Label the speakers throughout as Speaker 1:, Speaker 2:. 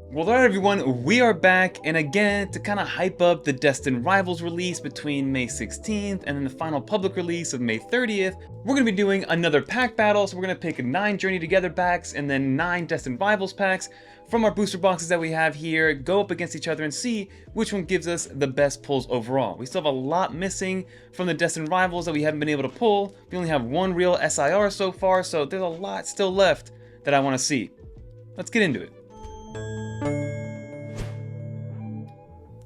Speaker 1: Well, alright everyone, we are back, and again, to kind of hype up the Destined Rivals release between May 16th and then the final public release of May 30th, we're going to be doing another pack battle. So we're going to pick 9 Journey Together packs and then 9 Destined Rivals packs from our booster boxes that we have here, go up against each other and see which one gives us the best pulls overall. We still have a lot missing from the Destined Rivals that we haven't been able to pull. We only have one real SIR so far, so there's a lot still left that I want to see. Let's get into it.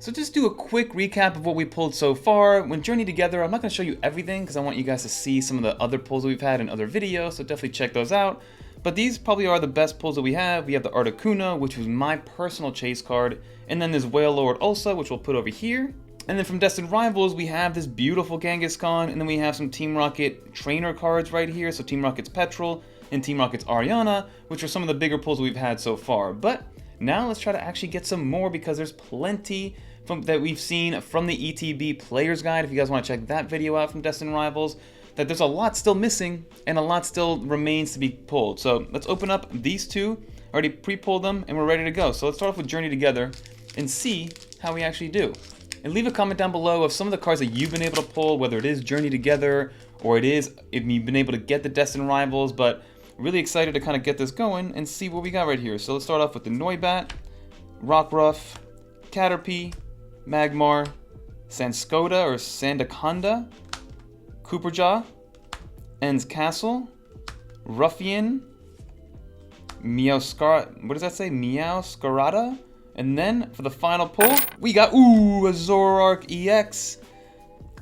Speaker 1: So just do a quick recap of what we pulled so far. When Journey Together, I'm not going to show you everything because I want you guys to see some of the other pulls that we've had in other videos, so definitely check those out. But these probably are the best pulls that we have. We have the Articuno, which was my personal chase card, and then this Whale Lord also, which we'll put over here. And then from Destined Rivals, we have this beautiful Kangaskhan, and then we have some Team Rocket trainer cards right here, so Team Rocket's Petrol and Team Rocket's Ariana, which are some of the bigger pulls that we've had so far. But now let's try to actually get some more because there's plenty that we've seen from the ETB Player's Guide. If you guys want to check that video out from Destined Rivals, that there's a lot still missing and a lot still remains to be pulled. So let's open up these two. I already pre-pulled them and we're ready to go. So let's start off with Journey Together and see how we actually do. And leave a comment down below of some of the cards that you've been able to pull, whether it is Journey Together or it is if you've been able to get the Destined Rivals. But really excited to kind of get this going and see what we got right here. So let's start off with the Noibat, Rockruff, Caterpie, Magmar, Sanskoda or Sandaconda, Cooperjaw, Ends Castle, Ruffian, what does that say? Meowscarada? And then for the final pull, we got, a Zoroark EX.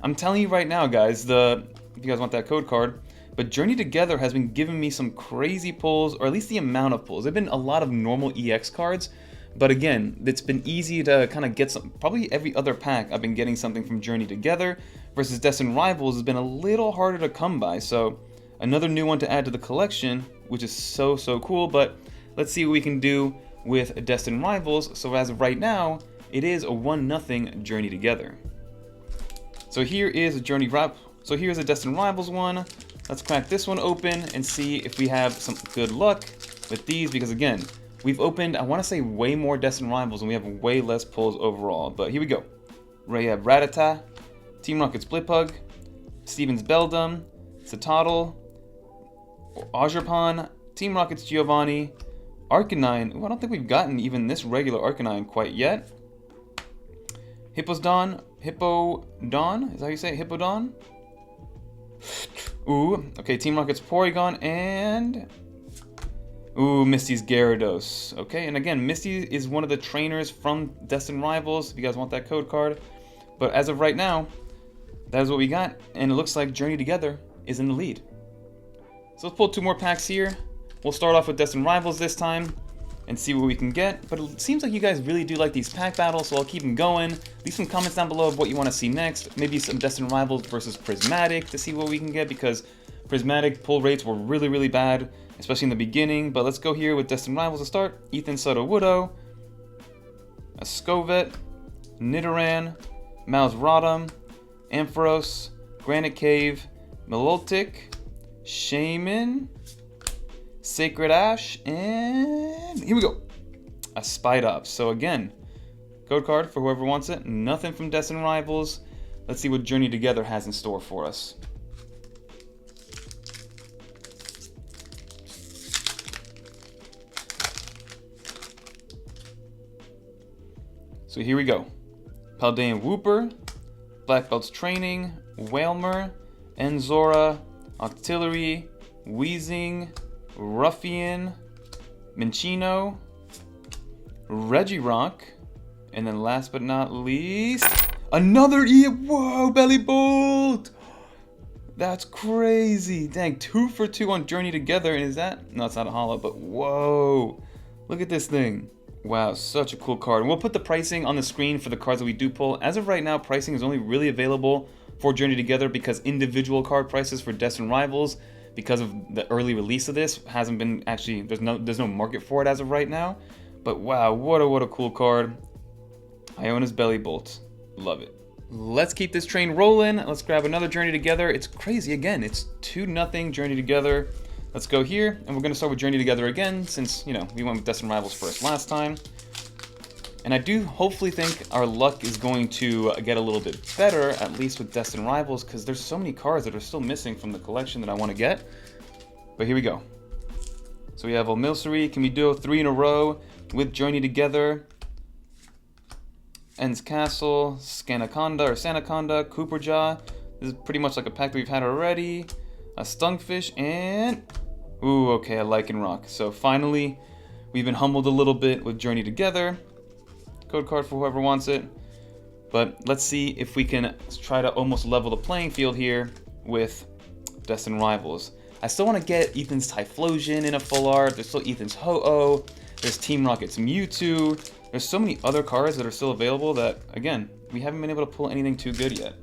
Speaker 1: I'm telling you right now, guys, if you guys want that code card, but Journey Together has been giving me some crazy pulls, or at least the amount of pulls. There have been a lot of normal EX cards, but again, it's been easy to kind of get some, probably every other pack I've been getting something from Journey Together, versus Destined Rivals has been a little harder to come by. So another new one to add to the collection, which is so cool. But let's see what we can do with Destined Rivals. So as of right now, it is a 1-0 Journey Together. So here is a here's a Destined Rivals one. Let's crack this one open and see if we have some good luck with these, because again, we've opened, I want to say, way more Destined Rivals and we have way less pulls overall. But here we go. We have Rattata, Team Rocket's Splitpug, Steven's Beldum, Citadel, Ogerpon, Team Rocket's Giovanni, Arcanine. I don't think we've gotten even this regular Arcanine quite yet. Hippodon, is that how you say it? Hippodon? Okay, Team Rocket's Porygon, and Misty's Gyarados. Okay, and again, Misty is one of the trainers from Destined Rivals, if you guys want that code card. But as of right now, that is what we got, and it looks like Journey Together is in the lead. So let's pull 2 more packs here. We'll start off with Destined Rivals this time and see what we can get. But it seems like you guys really do like these pack battles, so I'll keep them going. Leave some comments down below of what you want to see next. Maybe some Destined Rivals versus Prismatic to see what we can get, because Prismatic pull rates were really bad, especially in the beginning. But let's go here with Destined Rivals to start. Ethan Soto Woodo, a Scovet, Nidoran, Mausrodom, Ampharos, Granite Cave, Meloltic, Shaman, Sacred Ash, and here we go, a Spidops. So again, code card for whoever wants it. Nothing from Destined Rivals. Let's see what Journey Together has in store for us. So here we go. Paldean Wooper, Black Belt's Training, Wailmer, Enzora, Octillery, Weezing, Ruffian, Minccino, Regirock, and then last but not least, another whoa, Bellybolt! That's crazy. Dang, 2 for 2 on Journey Together, and is that? No, it's not a holo, but whoa. Look at this thing. Wow, such a cool card. And we'll put the pricing on the screen for the cards that we do pull. As of right now, pricing is only really available for Journey Together because individual card prices for Destined Rivals, because of the early release of this, hasn't been actually, there's no market for it as of right now. But wow, what a cool card. Iona's Bellybolt. Love it. Let's keep this train rolling. Let's grab another Journey Together. It's crazy again. It's 2-0 Journey Together. Let's go here, and we're going to start with Journey Together again, since, you know, we went with Destined Rivals first last time. And I do hopefully think our luck is going to get a little bit better, at least with Destined Rivals, because there's so many cards that are still missing from the collection that I want to get. But here we go. So we have Omilsari. Can we do 3 in a row with Journey Together? Ends Castle, Scanaconda or Sanaconda, Cooperjaw. This is pretty much like a pack that we've had already. A Stunfish and... Ooh, okay, a Lycanroc. So finally, we've been humbled a little bit with Journey Together. Code card for whoever wants it. But let's see if we can try to almost level the playing field here with Destined Rivals. I still want to get Ethan's Typhlosion in a full art. There's still Ethan's Ho-Oh. There's Team Rocket's Mewtwo. There's so many other cards that are still available that, again, we haven't been able to pull anything too good yet.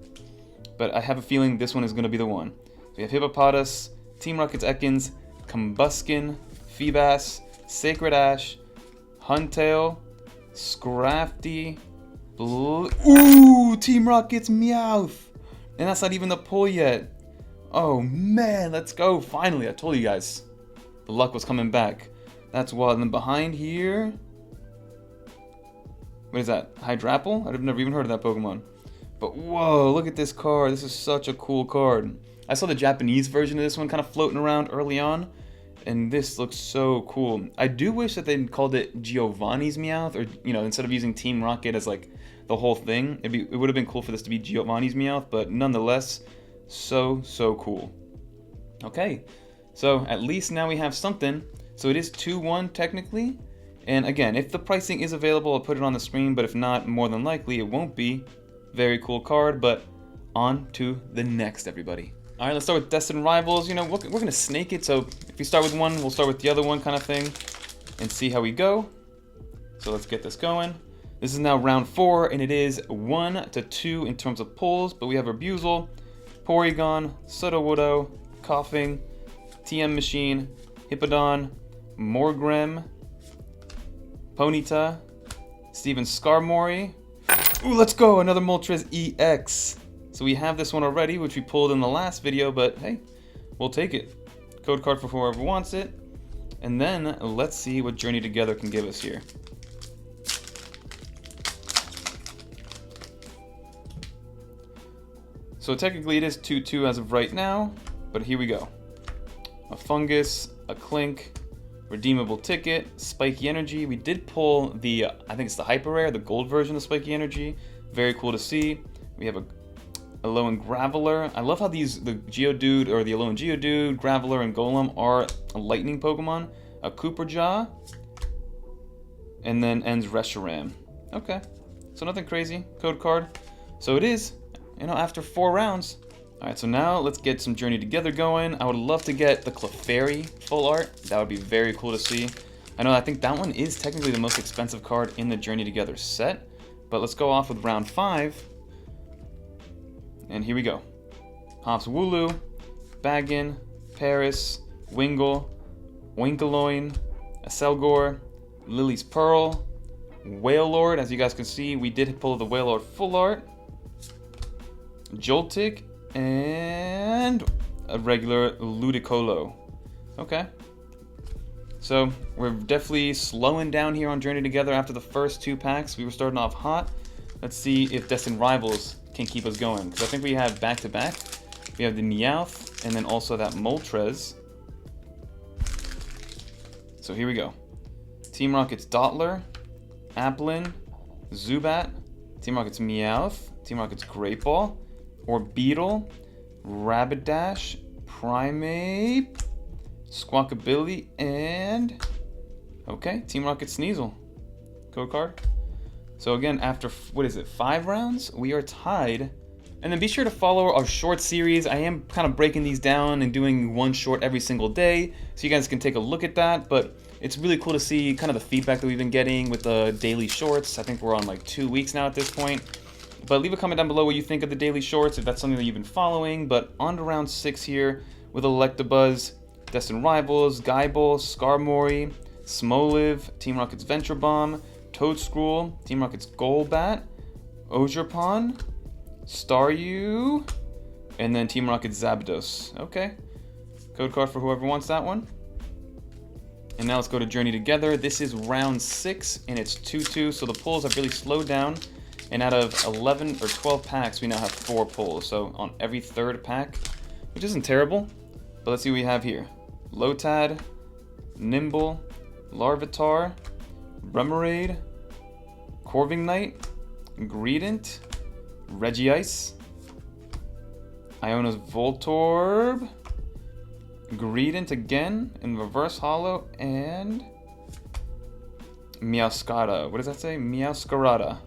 Speaker 1: But I have a feeling this one is going to be the one. So we have Hippopotas, Team Rocket's Ekans, Combuskin, Feebas, Sacred Ash, Huntail, Scrafty, ooh, Team Rocket's Meowth! And that's not even the pull yet. Oh man, let's go. Finally, I told you guys. The luck was coming back. That's wild. And then behind here... What is that? Hydrapple? I've never even heard of that Pokemon. But whoa, look at this card. This is such a cool card. I saw the Japanese version of this one kind of floating around early on. And this looks so cool. I do wish that they called it Giovanni's Meowth, or, you know, instead of using Team Rocket as like the whole thing, it would have been cool for this to be Giovanni's Meowth, but nonetheless, so cool. Okay, so at least now we have something. So it is 2-1 technically, and again, if the pricing is available, I'll put it on the screen, but if not, more than likely it won't be. Very cool card, but on to the next, everybody. All right, let's start with Destined Rivals. You know, we're going to snake it, so if we start with one, we'll start with the other one kind of thing and see how we go. So let's get this going. This is now round 4, and it is 1 to 2 in terms of pulls, but we have Arbusel, Porygon, Sudowoodo, Coughing, TM Machine, Hippowdon, Morgrem, Ponyta, Steven Skarmory. Ooh, let's go! Another Moltres EX. So we have this one already, which we pulled in the last video, but hey, we'll take it. Code card for whoever wants it. And then let's see what Journey Together can give us here. So technically it is 2-2 as of right now, but here we go. A Fungus, a Clink, Redeemable Ticket, Spiky Energy. We did pull the, I think it's the Hyper Rare, the gold version of Spiky Energy. Very cool to see. We have a Alolan Graveler. I love how the Geodude, or the Alolan Geodude, Graveler, and Golem are lightning Pokemon. A Cooperjaw. And then ends Reshiram. Okay. So nothing crazy. Code card. So it is, you know, after 4 rounds. Alright, so now let's get some Journey Together going. I would love to get the Clefairy full art. That would be very cool to see. I think that one is technically the most expensive card in the Journey Together set. But let's go off with round 5. And here we go. Hops Wooloo, Baggin, Paris, Wingull, Winkaloin, Aselgor, Lily's Pearl, Wailord. As you guys can see, we did pull the Wailord full art, Joltik, and a regular Ludicolo. Okay. So we're definitely slowing down here on Journey Together after the first 2 packs. We were starting off hot. Let's see if Destined Rivals can keep us going, because I think we have back-to-back. We have the Meowth, and then also that Moltres. So here we go. Team Rocket's Dottler, Applin, Zubat, Team Rocket's Meowth, Team Rocket's Great Ball, Orbeetle, Rapidash, Primeape, Squawkabilly, and... okay, Team Rocket Sneasel. Code card. So again, after, 5 rounds? We are tied. And then be sure to follow our short series. I am kind of breaking these down and doing one short every single day, so you guys can take a look at that. But it's really cool to see kind of the feedback that we've been getting with the daily shorts. I think we're on like 2 weeks now at this point. But leave a comment down below what you think of the daily shorts, if that's something that you've been following. But on to round 6 here with Electabuzz, Destined Rivals, Guyball, Skarmory, Smoliv, Team Rocket's Venture Bomb, Toadscruel, Team Rocket's Golbat, Ogerpon, Staryu, and then Team Rocket's Zapdos. Okay. Code card for whoever wants that one. And now let's go to Journey Together. This is round 6, and it's 2-2, so the pulls have really slowed down. And out of 11 or 12 packs, we now have 4 pulls. So on every third pack, which isn't terrible. But let's see what we have here. Lotad, Nimble, Larvitar, Remoraid, Corving Knight, Greedent, Regice, Iona's Voltorb, Greedent again in reverse holo, and Meowscarada. What does that say? Meowscarada.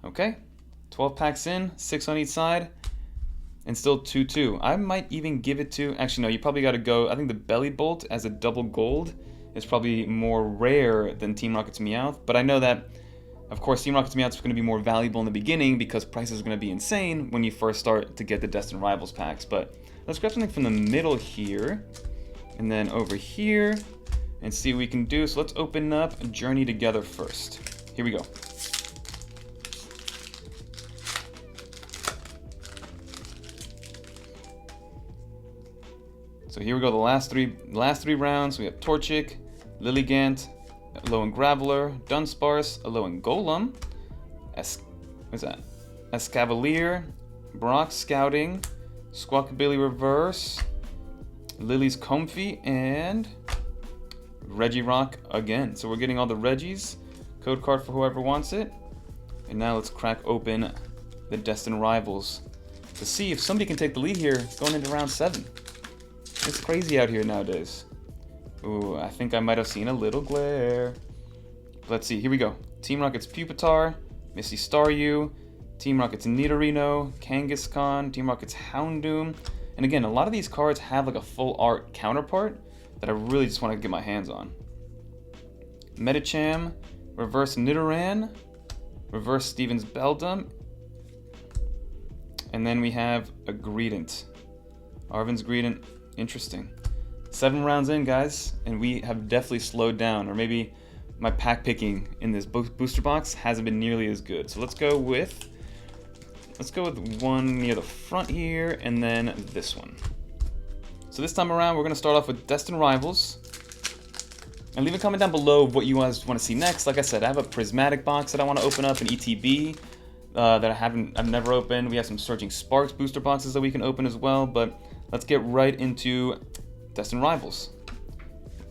Speaker 1: Okay, 12 packs in, 6 on each side, and still 2-2. I might even give it to, actually no, you probably gotta go, I think the Belly Bolt as a double gold is probably more rare than Team Rocket's Meowth, but I know that, of course, Team Rocket's Meowth is gonna be more valuable in the beginning because prices are gonna be insane when you first start to get the Destined Rivals packs. But let's grab something from the middle here, and then over here, and see what we can do. So let's open up Journey Together first. Here we go. So here we go, the last three rounds. We have Torchic, Lilligant, Alolan Graveler, Dunsparce, Alolan Golem, what is that? Escavalier, Brock Scouting, Squawkabilly Reverse, Lily's Comfy, and Regirock again. So we're getting all the Regis, code card for whoever wants it. And now let's crack open the Destined Rivals to see if somebody can take the lead here going into round 7. It's crazy out here nowadays. Ooh, I think I might have seen a little glare. Let's see, here we go. Team Rocket's Pupitar, Misty Staryu, Team Rocket's Nidorino, Kangaskhan, Team Rocket's Houndoom. And again, a lot of these cards have like a full art counterpart that I really just want to get my hands on. Medicham, Reverse Nidoran, Reverse Steven's Beldum, and then we have a Greedent. Arven's Greedent. Interesting. 7 rounds in, guys, and we have definitely slowed down, or maybe my pack picking in this booster box hasn't been nearly as good. So let's go with one near the front here, and then this one. So this time around, we're gonna start off with Destined Rivals. And leave a comment down below of what you guys want to see next. Like I said, I have a prismatic box that I want to open up, an ETB that I've never opened. We have some Surging Sparks booster boxes that we can open as well, but let's get right into Destined Rivals.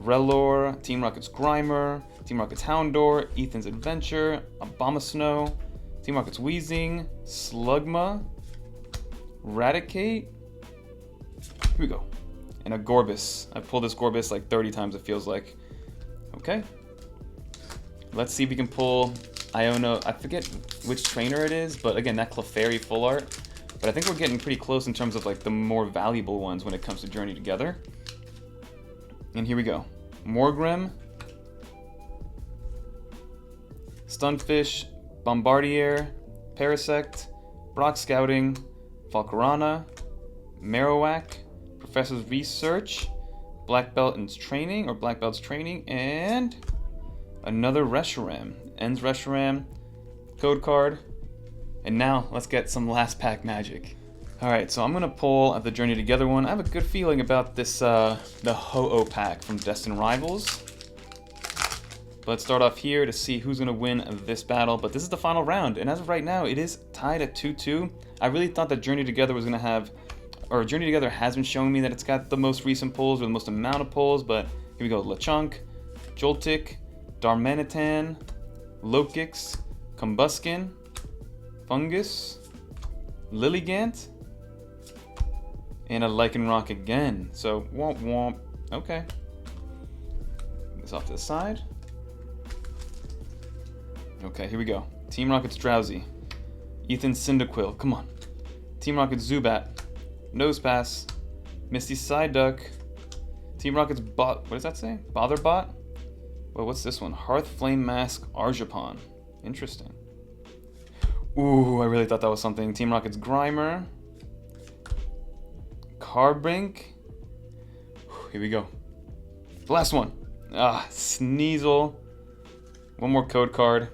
Speaker 1: Rellor, Team Rocket's Grimer, Team Rocket's Houndour, Ethan's Adventure, Abomasnow, Team Rocket's Weezing, Slugma, Raticate, here we go, and a Gorbis. I've pulled this Gorbis like 30 times, it feels like. Okay, let's see if we can pull Iona. I forget which trainer it is, but again, that Clefairy full art. But I think we're getting pretty close in terms of like the more valuable ones when it comes to Journey Together. And here we go. Morgrem, Stunfish, Bombardier, Parasect, Brock Scouting, Volcarona, Marowak, Professor's Research, Black Belt's Training, or Black Belt's Training, and another Reshiram. Ends Reshiram, code card. And now let's get some last pack magic. Alright, so I'm gonna pull the Journey Together one. I have a good feeling about this, the Ho-Oh pack from Destined Rivals. But let's start off here to see who's gonna win this battle. But this is the final round, and as of right now, it is tied at 2-2. I really thought that Journey Together was gonna have, or Journey Together has been showing me that it's got the most recent pulls, or the most amount of pulls, but here we go. Lechonk, Joltik, Darmanitan, Lokix, Combuskin, Fungus, Lilligant, and a Lycanroc again. So, womp womp. Okay. This off to the side. Okay, here we go. Team Rocket's Drowsy. Ethan Cyndaquil. Come on. Team Rocket's Zubat. Nosepass. Misty Psyduck. Team Rocket's What does that say? Botherbot? Well, what's this one? Hearth Flame Mask Arjapon. Interesting. Ooh, I really thought that was something. Team Rocket's Grimer. Carbink. Here we go. The last one. Sneasel. One more code card.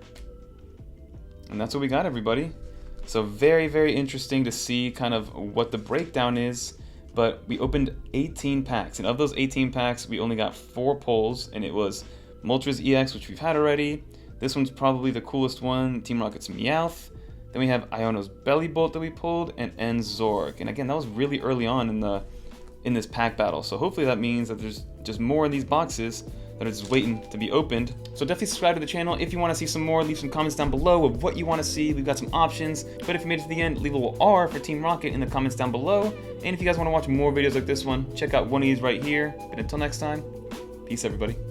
Speaker 1: And that's what we got, everybody. So very, very interesting to see kind of what the breakdown is but we opened 18 packs, and of those 18 packs, we only got 4 pulls, and it was Moltres EX, which we've had already. This one's probably the coolest one, Team Rocket's Meowth. Then we have Iono's Bellibolt that we pulled, and Enzorg. And again, that was really early on in this pack battle, so hopefully that means that there's just more in these boxes that are just waiting to be opened. So definitely subscribe to the channel if you want to see some more. Leave some comments down below of what you want to see. We've got some options, but if you made it to the end, leave a little R for Team Rocket in the comments down below. And if you guys want to watch more videos like this one, check out one of these right here. But until next time, peace everybody.